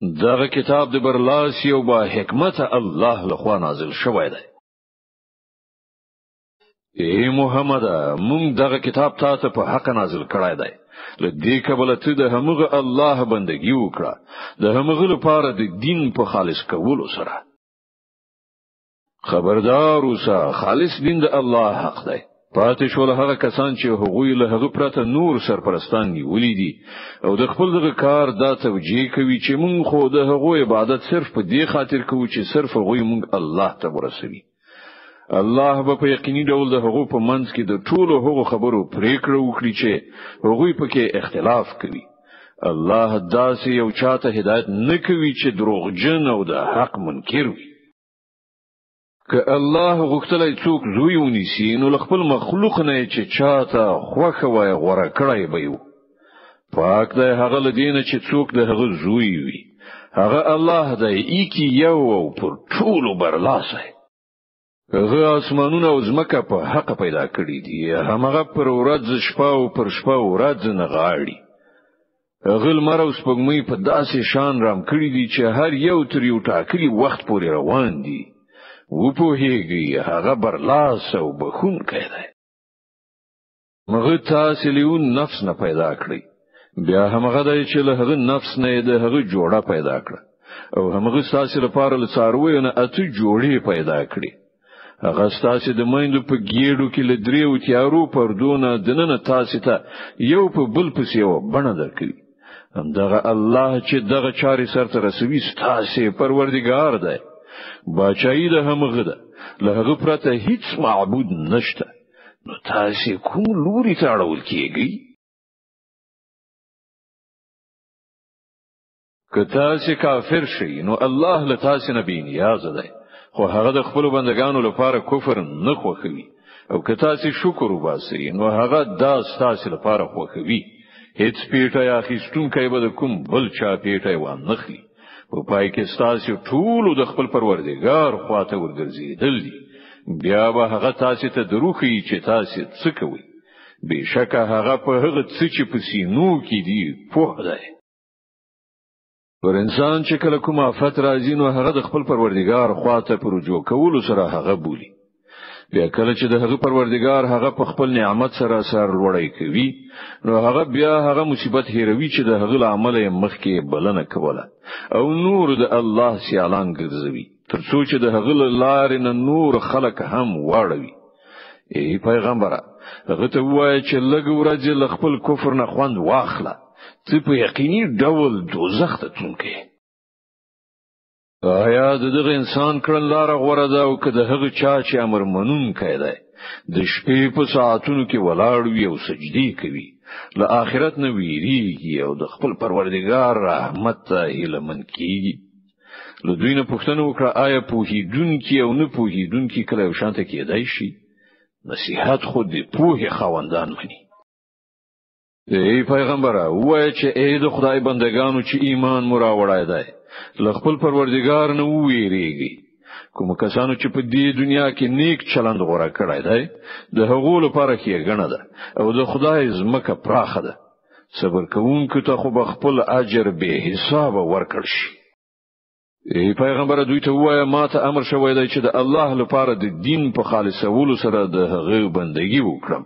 دغه کتاب د برلاسی او با حکمت الله لخوا نازل شوی دی. ای محمد مونږ دغه کتاب تاسو په حق نازل کړای دی. لدې کبل ته د همغه الله بندگی وکړه د همغه لپاره د دین په خالص کولو سره. خبردار اوسه خالص دین د الله حق دی. پاتې شول هغه کسان چې هغوی له هغه پرته نور سرپرستان نیولې دي او د خپل دغه کار دا توجیه کوي چې مونږ خو د هغوی عبادت صرف په دې خاطر کوو چې صرف هغوی مونږ الله ته ورسوي. الله به په یقیني ډول د هغو په منځ کې د ټولو هغو خبرو پریکړه وکړي چې هغوی پکې اختلاف کوي. الله داسې یو چاته هدایت نه کوي چې دروغجن او د حق منکر وي. که الله غوښتلای څوک زوی ونیسي نو خپل مخلوق نه چې چاته خوخه وای غوړه کړای به یو. پاک دی هغه لدینه چې څوک د هغه زوی وي. هغه الله دی کی یو او پر ټولو برلاسه. هغه اسمانونه او زمکه په حق پیدا کړی دي. هغه پر ورځ شپه او پر شپه ورځ نه غاړي. هغه لمر او سپوږمۍ په داسې شان رام کړی دي چې هر یو تر یو ټاکلي وخت پورې روان دي. و په هیږي هغه برلاس او بخونکی دی. مغه تاسو لیون نفس نه پیدا کړی. بیا هغه دی چې له هغه نفس نه د هغه جوړه پیدا کړ او هغه تاسو لپاره له څاروي نه اته جوړې پیدا کړې. هغه تاسو د مایندو په ګیړو کې له دریو تیارو پردونه دننه تاسو ته یو په بل پسې یو بڼه درکړي. همدغه الله چې دغه چاري سرته رسوي تاسو پروردگار دی. باچایی د همغه ده له هغه پرته هیڅ معبود نشته. نو تاسو کوم لوري ته اړول کیږي؟ که تاسو کافر شئ نو الله له تاسو نه بی نیاز دی. خو هغه د خپل بندگانو لپاره کفر نه خوښوي او که تاسو شکر وباسئ نو هغه دا تاسو لپاره خوښوي. هیڅ پیټه یا خستونکې به د کوم بل چا پیټه و نه خلی. په پای کې تاسو ټول د خپل پروردگار خواته ورګرځیدل دي. بیا به هغه تاسو ته دروخی چې تاسو څه کوي. بهشکه هغه په هغه څه چې په سینو کې دی په دی. پر انسان چې کله کوم آفت راځي نو هغه د خپل پروردگار خواته پرجو کول سره هغه بولی. بیا کله چې د هغه پروردگار هغه په خپل نعمت سره سر لوړی کوي نو هغه بیا هغه مصیبت هیروي چې د هغه عمل مخکې بلنه کوله او نور د الله سیالان ګرځوي ترڅو چې د هغه لارې نه نور خلق هم واړوي. ای پیغمبره هغه ته وایي چې لږ ورځ له خپل کفر نه خوند واخله. ته په یقیني ډول دوزخ ته تلونکې. آیا دغه انسان کړن لار غوړه ده او که د هغه چا چې امر منونکی دی د شپې په ساعتونو کې ولاړ وي او سجدي کوي له آخرت نه ویریږي او د خپل پروردگار رحمت ته هیله من کیږي. له دوی نه پوښتنه وکړه آیا پوهیدونکي او نه پوهیدونکي کله یو شانته کېدای شي؟ نصیحت خود د پوهې خاوندان مني. ای پیغمبره وایي چې ای د خدای بندگانو چې ایمان مو راوړای دی له خپل پروردگار نه ویریږي. کوم کسانو چې په دې دنیا کې نیک چلند غوړه کړای دی د هغو لپاره ښېګڼه ده او د خدای زمکه پراخه ده. صبر کوونکو ته خو خپل اجر به حساب ورکړ شي. ای پیغمبر دوی ته وایي ما ته امر شوی دی چې د الله لپاره د دین په خالصولو سره د هغه بندگی وکړم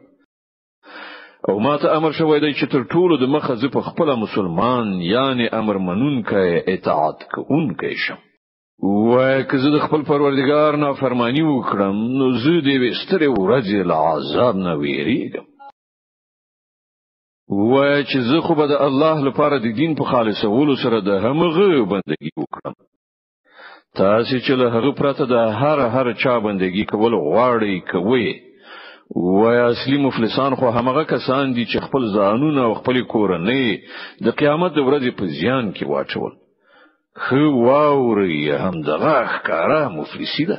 او ما ته امر شوی دی چې تر ټولو د مخه زه په خپل مسلمان یعنی امر منونکی اطاعت کوونکی شم. وای که زه د خپل پروردگار نه فرمانی وکړم نو زه د وسترې ورځې له عذاب نه ویریږم. وای چې زه خو به د الله لپاره د دین په خالصولو سره د همغه بندگی وکړم. تاسو چې له هغه پرته د هر چا بندگی کول غواړئ کوئ. وای اصلي مفلسان خو همغه کسان دي چې خپل ځانونه او خپل کورنۍ د قیامت د ورځې په زیان کې واچول. خو واوري همدغه ښکارا مفلسی ده.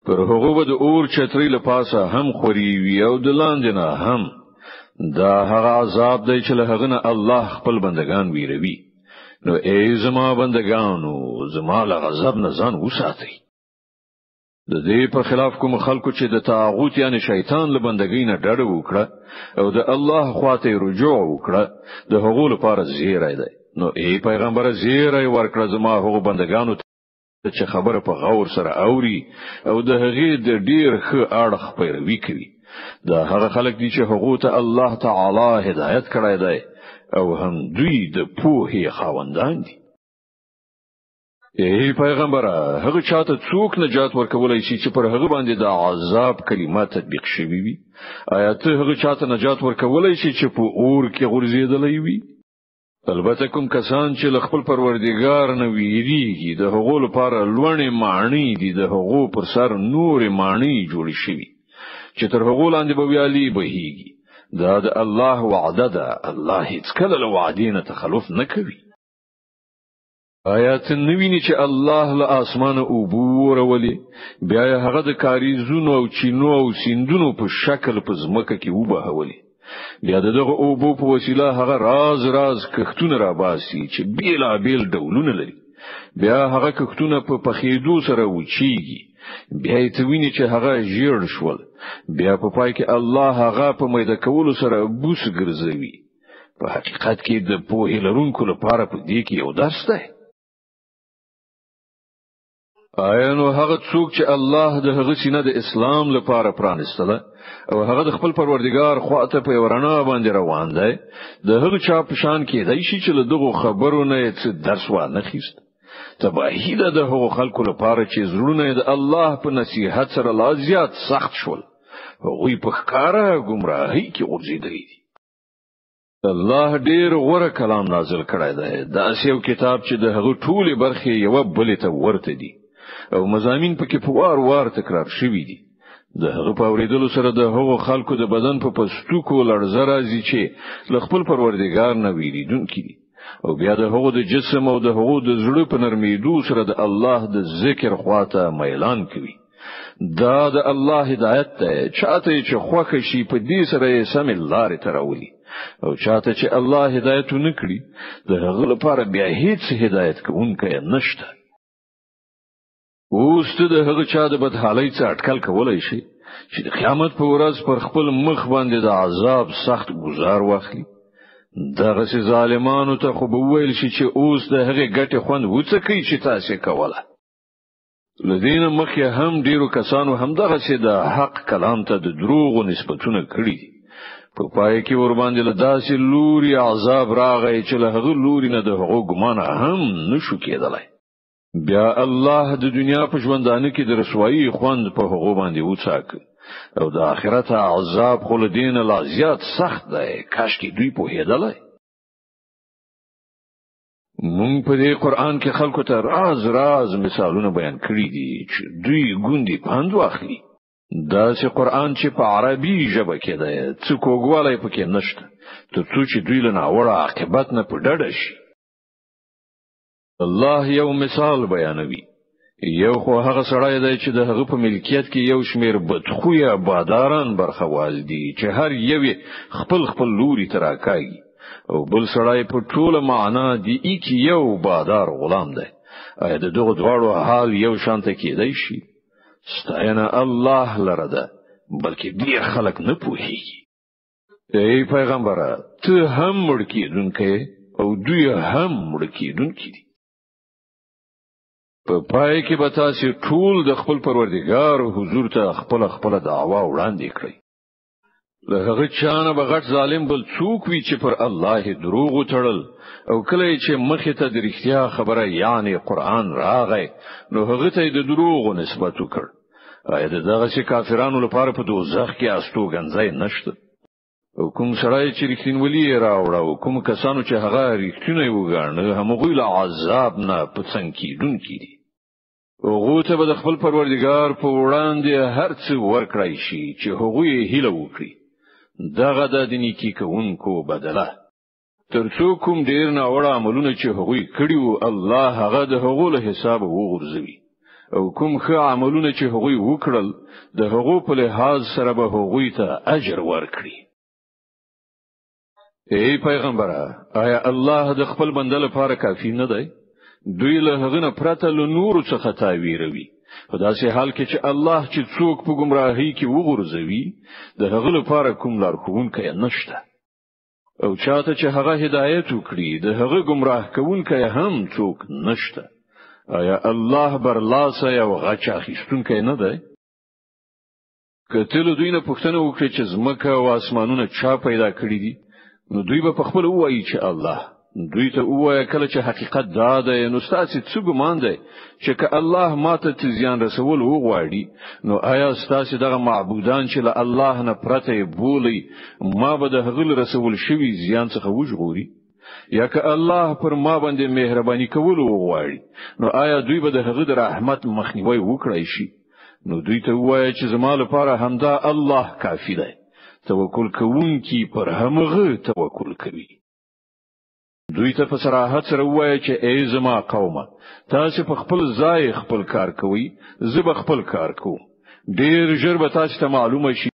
پر هغه به د اور چترې له پاسه هم خوري وي او د لاندې نه هم. دا هغه عذاب دی چې له هغه نه الله خپل بندگان ویروي. نو ای زما بندگانو زما له غضب نه ځان وساتئ. د دې په خلاف کوم خلکو چې د طاغوت یعنی شیطان له بندګۍ نه ډډه وکړه او د الله خواته رجوع وکړه د هغو لپاره زیری دی. نو ای پیغمبر زیری ورکړه زما هغه بندگانو ته چې خبره په غور سره اوري او د هغې د ډیر ښه اړخ پیروي کوي دا هغه خلک دي چې هغه ته الله تعالی هدایت کړی دی او هم دوی د پوهې خاوندان دي ای پیغمبر هغه چاته څوک نجات ورکولای شي چې پر هغه باندې د عذاب کلمات تطبیق شوي وي آیا ته هغه چاته نجات ورکولای شي چې په اور کې غورځېدلی وي البته کوم کسان چې خپل پروردګار نه ویریږي د هغو لپاره لوړې معنی دي د هغو پر سر نور معنی جوړ شي چې تر هغو لاندې به ویالي بهيږي دا د الله وعده ده الله هیڅ کله له وعدې نه تخلف نه کوي آیات نویني چې الله له اسمانه اوبور ولي بیا هغه د کاریزونو او چینو او سیندونو په شکل په ځمکه کې وبهولي بیا دغه اوبو په وسیله هغه راز کښتونه را باسي چې بیل ډولونه لري بیا هغه کښتونه په پخېدو سره وچیږي بیا ته ویني چې هغه ژیړ شول بیا په پای کې الله هغه په میده کولو سره بوس ګرځوي په حقیقت کې د پوهې لرونکو لپاره په دې کې یو درس دی آیا نو هغه څوک چې الله د هغه سینه د اسلام لپاره پرانستله او هغه د خپل پروردګار خواته په ورنا باندې روان دی د هغه چا په شان کې دی چې له دغه خبرو نه څه درس وانه خيست تباهی ده د هغو خلکو لپاره چې زړونه د الله په نصیحت سره لا زیات سخت شول هغوی په ښکارا گمراهی کې ورزيدلی دي الله ډیر غوره کلام نازل کړی دی دا یو کتاب چې د هغه ټولې برخې یو بل ته ورته دي او مضامین پکې په وار تکرار شوي دي د هغه په اوریدلو سره د هغو خلکو د بدن په پستوکو لړزه راځي چې ل خپل پروردګار نه ویریدونکي دي او بیا د هغو د جسم او د هغو د زړه په نرمیدو سره د الله د ذکر خواته میلان کوي دا د الله هدایت ته چاته چې خوښ شي په دې سره یې سم لارې تراولي او چاته چې الله هدایت نکړي د هغه لپاره بیا هیڅ هدایت کوونکی نشته اوس ته د هغه چا د بدحالۍ څخه اټکل کولای شي چې د قیامت په ورځ پر خپل مخ باندې د عذاب سخت گزار واخلي دغه ظالمانو ته خو به ویل شي چې اوس د هغه ګټه خوند وڅکي چې تاسو کوله لدین مخه هم ډیرو کسانو هم دغه سي د حق کلام ته د دروغ نسبتونه کړی په پای کې ور باندې له داسې لوري عذاب راغی چې له هغه لوري نه د هغو ګمان هم نشو کېدلای بیا الله د دنیا په ژوندانه کې د رسوایی خوند په هغه باندې وڅاک او د آخرت عذاب خو له دین لا زیات سخت دی کاش کې دوی په هدلای مونږ په دې قران کې خلکو ته راز مثالونه بیان کړی دي چې دوی ګوندې پاند واخلي دا چې قران چې په عربي ژبه کې دی څه کوګوالای پکې نشته ترڅو چې دوی له ناوړه عاقبت نه په ډډه شي الله یو مثال بیانوي یو خو هغه سړی دی چې د هغه په ملکیت کې یو شمیر بدخویه باداران برخوال دي چې هر یو خپل لوري تراکاږي او بل سړی په ټوله معنا دی چې یو بادار غلام دی اې د دغه دواړو حال یو شانته کېدای شي ستاینه الله لره ده بلکې ډیر خلک نه پوهیږي ای پیغمبر ته هم مړ کېدونکې او دوی هم مړ کېدونکې دي په پای کې به تاسو ټول د خپل پروردګار حضور ته خپل دعوا وړاندې کړئ له هغه چانه به غټ ظالم بل څوک وي چې پر الله دروغ وتړل او کله چې مخه ته د رښتیا خبره یعنی قران راغی نو هغه ته د دروغ نسبت وکړ اې دغه چې کافرانو لپاره په دوزخ کې استوګنځای نشته او کوم سړی چې رښتینولي راوړ او کوم کسانو چې هغه رښتینی وګڼل هغه له عذاب نه پڅنګ کیدونکي دي هغه ته به خپل پروردګار په وړاندې هر څه ورکړای شي چې هغه یې هیله وکړي دغه د نیکی کوونکو بدله ترڅو کوم ډیر ناوړه عملونه چې هغه کړي وو الله هغه د هغه له حساب وغورځوي او کوم ښه عملونه چې هغه وکړل د هغه په لحاظ سره به هغه ته اجر ورکړي ای پیغمبر آیا الله د خپل بنده لپاره کافی نه دی دوی له هغه نه پرته له نور څخه تاویروي په داسې حال کې چې الله چې څوک په گمراهۍ کې وغورځوي د هغه لپاره کوم لارښوونکی نشته او چاته چې هغه هدایت وکړي د هغه گمراه کوونکی هم څوک نشته. آیا الله برلاسه او غچ اخیستونکی نه دی؟ کله دوی نه پوښتنه وکړي چې زمکه او اسمانونه چا پیدا کړی دي، نو دوی به خپل وایي چې الله. دوی ته وایي کله چې حقیقت دا ده، نو ستاسو څه ګمان دی چې که الله ماته زیان رسول وغواړي، نو آیا ستاسو دغه معبودان چې له الله نه پرته بولی ما به د هغه رسول شوی زیان څخه وژغوري؟ یا که الله پر ما باندې مهرباني کول وغواړي، نو آیا دوی به د هغه د رحمت مخنیوي وکړي شي؟ نو دوی ته وایي چې زما لپاره همدا الله کافی دی. توکل کوونکی پر همغه توکل کوي. دوی ته په صراحت سره وایي چې ای زما قومه، تاسو په خپل ځای خپل کار کوئ، زه به خپل کار کوم. ډیر ژر به تاسو ته معلومه شي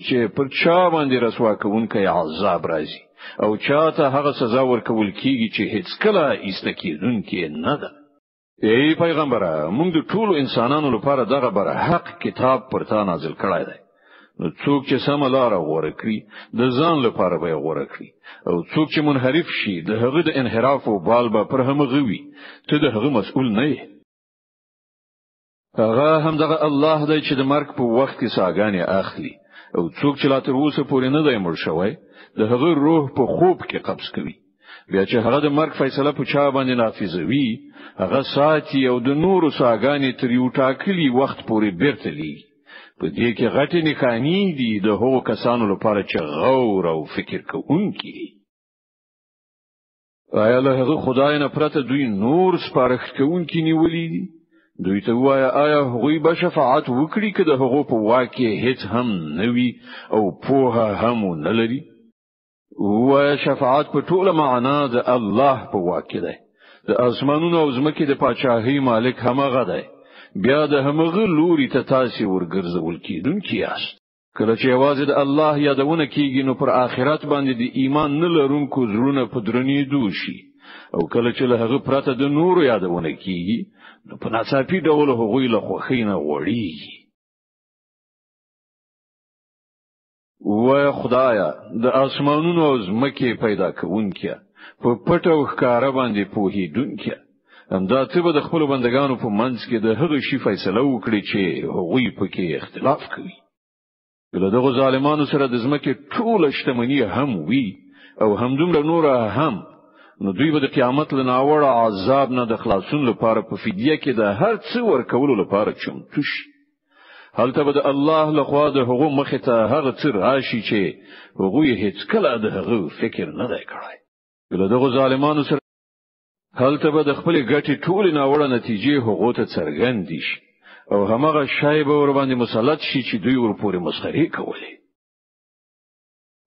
چې پر چا باندې رسوا کوونکی عذاب راځي او چاته هغه سزا ورکول کیږي چې هیڅ کله ایستکیدونکې نه ده. ای پیغمبره، موږ د ټولو انسانانو لپاره دغه بر حق کتاب پر تا نازل کړی دی. نو څوک چې سم لار غوړه کړی د ځان لپاره به غوړه کړی، او څوک چې منحرف شي د هغه د انحراف او بال به پر همغه وي. ته د هغه مسؤل نه یې. هغه هم دغه الله دی چې د مرګ په وخت کې ساګانې اخلي، او څوک چې لا تر اوسه پورې نه دی مړ شوی د هغه روح په خوب کې قبض کوي. بیا چې هغه د مرګ فیصله په چا باندې نافذوي، هغه ساتي او د نورو ساګانې تر یو ټاکلي وخت پورې بیرته لیږي. په دې کې غټې نښانې دي د هغو کسانو لپاره چې غور او فکر کوونکي دي. آیا له هغه خدای نه پرته دوی نور سپارښت کوونکي نیولي دي؟ دوی ته وایي آیا هغوی به شفاعت وکړي که د هغو په واکه هیڅ هم نوي او پوهه هم نه لري؟ وایي شفاعت په ټوله معنا د الله په واکه ده. د اسمانونو او زمکې د پاچاهۍ مالک همغه دی. بیا د همغه لوري ته تاسو ورګرځول کیدونکي یاست. کله چې یوازې د الله یادونه کیږي، نو پر آخرت باندې د ایمان نه لرونکو زړونه په درنېدو شي، او کله چې له هغه پرته د نورو یادونه کیږي، نو په ناڅاپي ډول هغوی له خوښۍ نه وړيږي. وای خدایا، د اسمانونو او زمکې پیدا کوونکی، په پټ او ښکارا باندې پوهیدونکی، همدا ته به د خپل بندگانو په منځ کې د هغه شی فیصله وکړي چې هغوی پکې اختلاف کوي. بل دغه ظالمانو سره د زمکه ټول شتمنی هم وی او همدومره نور هم، نو دوی به د قیامت له ناوړه عذاب نه د خلاصون لپاره په فدیه کې د هر څه ورکولو لپاره چمتو شي. هلته به د الله لخوا د هغو مخې ته هغه څه راشي چې هغوی هیڅ کله د هغه فکر نه دی کړی. بل دغه ظالمانو سره هلته به د خپل ګټې ټول ناوړه نتیجې هغو ته څرګند شي، او همغه شای به ور باندې مسلط شي چې دوی ورپورې مسخري کوي.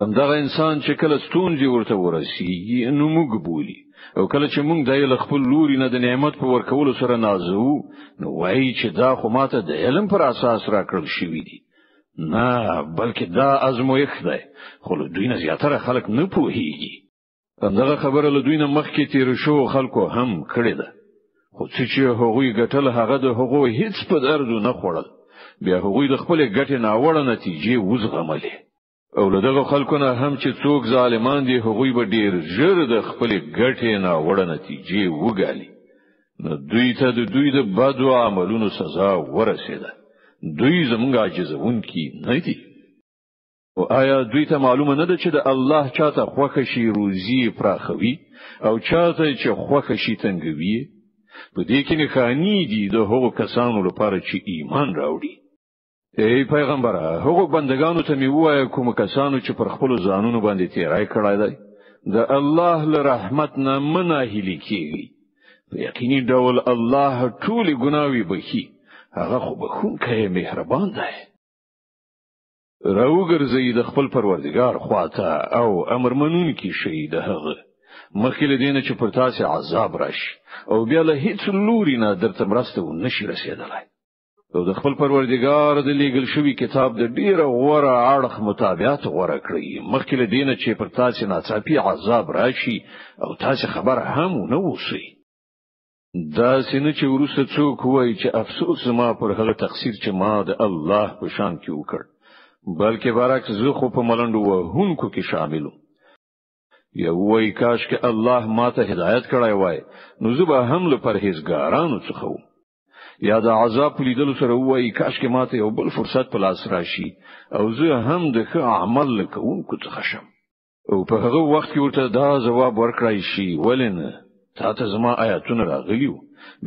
همدغه انسان چې کله ستونزې ورته ورسیږي نو موږ بولی، او کله چې موږ د خپل لوري نه د نعمت په ورکولو سره نازو، نو وایي چې دا خو ماته د علم پر اساس راکړل شوی دی. نه، بلکې دا ازمویښت دی، خو دوی نه زیاتره خلک نه پوهیږي. همدغه خبره له دوی نه مخکې تیر شو خلکو هم کړې ده، خو چې هغوی ګټل هغه د هغوی هیڅ په درد نه خوړل، بیا هغوی د خپل ګټې ناوړه نتیجې وزغملې. او له دغه خلکو نه هم چې څوک ظالمان دي، هغوی به ډیر ژر د خپل ګټې ناوړه نتیجې وګالي. نو دوی ته د دوی د بدو عملونو سزا ورسېده. دوی زموږ عاجزونکي نه دي. او آیا دوی ته معلومه نه ده چې د الله چاته خوښ شي روزي پراخوي، او چاته چې خوښ شي تنګوي؟ په دې کې نښانې دي د هغو کسانو لپاره چې ایمان راوړي. ای پیغمبره، هغو بندگانو ته می وایي کوم کسانو چې پر خپل ځانونو باندې تیرای کړای دی، د الله له رحمت نه مناهلی کیږي. په یقیني ډول الله ټول ګناوي بخي، هغه خو بخونکی مهربان دی. راوګرځي د خپل پروردگار خواته او امر منونکي شي د هغه مخکې لدینه چې پر تاسو عذاب راشي، او بیا له هیڅ لوري نه درته مرسته ونشي رسیدلای. او د خپل پروردگار د لیږل شوی کتاب د ډیره غوړه اړخ مطابقت غوړه کړی، مخکې لدینه چې پر تاسو ناڅاپي عذاب راشي او تاسو خبر هم نه وسی. دا سینه چې ورسره څوک وایي چې افسوس ما پر هغه تقصیر چې ما د الله په شان کې وکړ، بلکې برعکس زه خو په ملنډو وهونکو کې شاملم. یا وای کاش کې الله ماته هدایت کړای وای نو زه به هم له پرهیزګارانو څخه وم یا د عذاب لیدلو سره وای کاش کې ماته یو بل فرصت په لاس راشي او زه هم د ښه عمل کوونکو څخه شم او په هغه وخت کې ورته دا جواب ورکړای شي ولنه تا ته زما آیاتونه راغلیو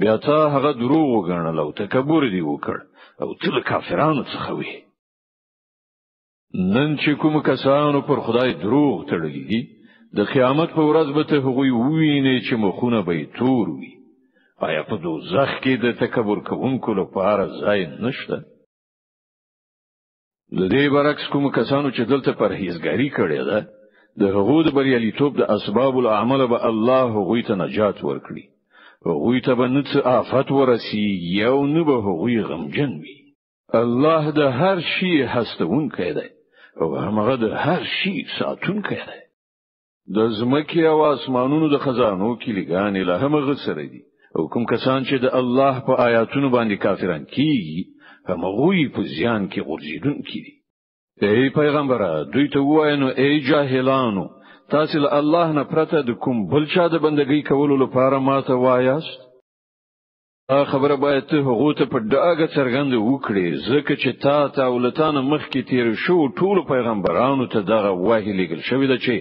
بیا تا هغه دروغ وګڼل او تکبر دی وکړ او ته کافرانو څخه وې نن چې کوم کسانو پر خدای دروغ تړلي دي د قیامت په ورځ به ته هغوی وویني چې مخونه به تور وي آیا په دوزخ کې د تکبر کوونکو لپاره ځای نشته د دې برعکس کوم کسانو چې دلته پرهیزګاری کړې ده د هغو د بریالیتوب د اسباب العمل به الله هغوی ته نجات ورکړي هغوی ته به نڅ آفت ورسیږي او نه به هغوی غمجن وي الله د هر شي هستونکی دی او هغه د هر شي ساتونکی دی د زمکه او اسمانونو د خزانو کلیګانې له همغه سره دي او کوم کسان چې د الله په آیاتونو باندې کافران کیږي همغوی په ځان کې غورځیدونکي دي ای پیغمبره دوی ته وایي ای جاهلانو تاسو له الله نه پرته د کوم بل چا د بندګۍ کولو لپاره ماته وایاست خبره باید ته هغه ته په ډاګه څرګند وکړي ځکه چې تا ته ولتان مخکې تیر شو ټول پیغمبرانو ته دغه وحی لګل شوی دی چې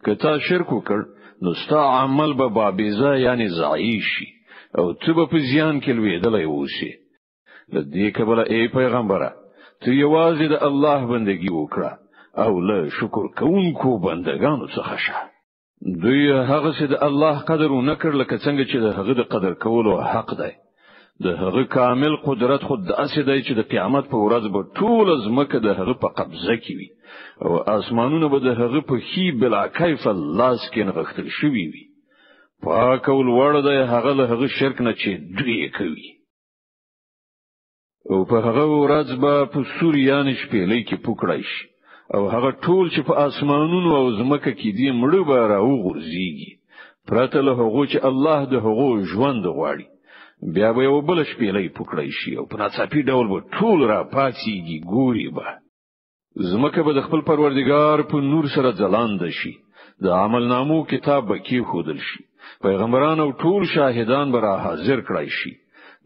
کته شرک وکړ نو ستا عمل به بابیزه یعنی ضعیف شي او ته به په زیان کې لویدلای اوسې د دې کبله ای پیغمبره ته یوازې د الله بندگی وکړه او له شکر کوونکو بندگانو څخه شه دوی هغه چې د الله قدر ونکړ لکه څنګه چې د هغه د قدر کولو حق دی د هغه کامل قدرت خود داسې دی چې د قیامت په ورځ به ټول زمکه د هغه په قبضه کې وي او اسمانونه به د هغه په خي بلا کیف الله سکه نغښتل شوی وي پاک او لوړ دی هغه له هغه شرک نه چې دوی کوي او په هغه ورځ به په سوریان شپېلې کې پوکړای شي او هغه ټول چې په اسمانونو او زمکه کې دي مړه به راوغورځيږي پرته له هغه چې الله د هغه ژوند غواړي بیا به یو بل شپېلې پوکړای شي او په ناڅاپي ډول به ټول را پاتېږي ګوري به زمکه به د خپل پروردگار په نور سره ځلاند شي د عمل نامو کتاب به کې خودل شي پیغمبران او ټول شاهدان به را حاضر کړای شي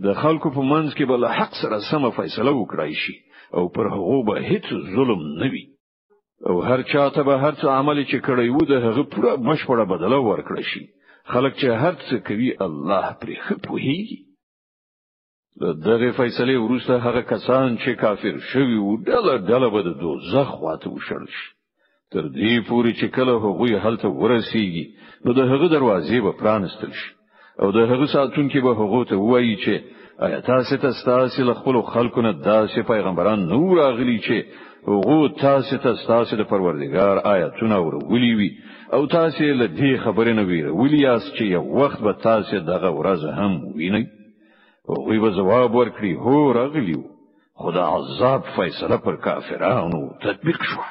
د خلکو په منځ کې به له حق سره سم فیصله وکړای شي او پر هغه به هیڅ ظلم نه وي او هر چاته به هر څه عمل چې کړی وو د هغه پوره مشوره بدله ورکړي شي خلک چې هر څه کوي الله پرې خپوهي دغه فیصله وروسته هغه کسان چې کافر شوی وو ډله به د دوزخ خواته وشړل شي تر دې پورې چې کله هغه هلته ورسیږي نو د هغه دروازې به پرانستل شي او د هغه ساتونکو به هغه ته وایي چې آیا تاسو له خپل خلکو نه داسې پیغمبران نور اغلی چې هغه تاسو د پروردگار آیاتونه ورولي وي او تاسو له دې خبرې نه ویره ولیاس چې یو وخت به تاسو دغه ورځ هم وینئ او به جواب ورکړي هو راغلیو خدا عذاب فیصله پر کافرانو تطبیق شو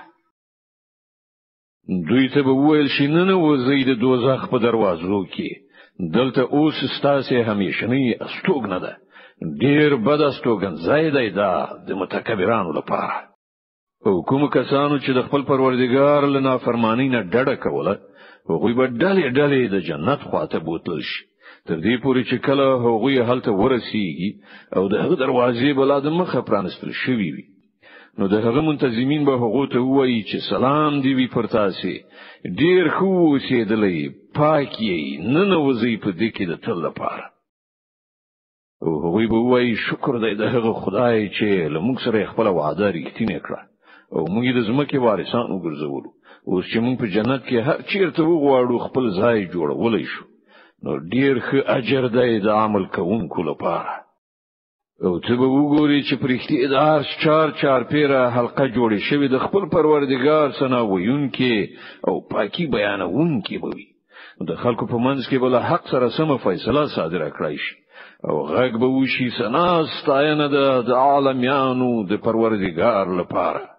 دوی ته به ویل شي نه وځي د دوزخ په دروازو کې دلته اوس ستاسو همیشنی استوګنه ده ډیر بد استوګن زیاده ده د متکبرانو لپاره او کوم کسانو چې د خپل پروردگار له نافرمانی نه ډډه کوله هغوی به ډلې د جنت خواته بوتل شي تر دې پورې چې کله هغوی هلته ورسیږي او د هغه دروازې بلاد مخه پرانستل شوی وي نو د هغه منتظمین به هغه ته وایي چې سلام دی وی پر تاسو ډیر خو اوسېدلې پاکي نه نوځي په دې کې د تل لپاره او هغه به وایي شکر دی د هغه خدای چې له موږ سره خپل وعده رښتینې کړه او موږ د زمکه وارثان وګرځولو اوس چې موږ په جنت کې هر چیرته وغواړو خپل ځای جوړولای شو نو ډیر ښه اجر دی د عمل کوونکو لپاره او ته به وګوري چې پرختي ادار چار پیره حلقه جوړې شوې د خپل پروردگار سنا ویونکې او پاکي بیانونکې وي د خلکو په منځ کې بل حق سره سم فیصله صادره کړای شي او غږ به وشي سنا ستاینه د عالمیانو د پروردگار لپاره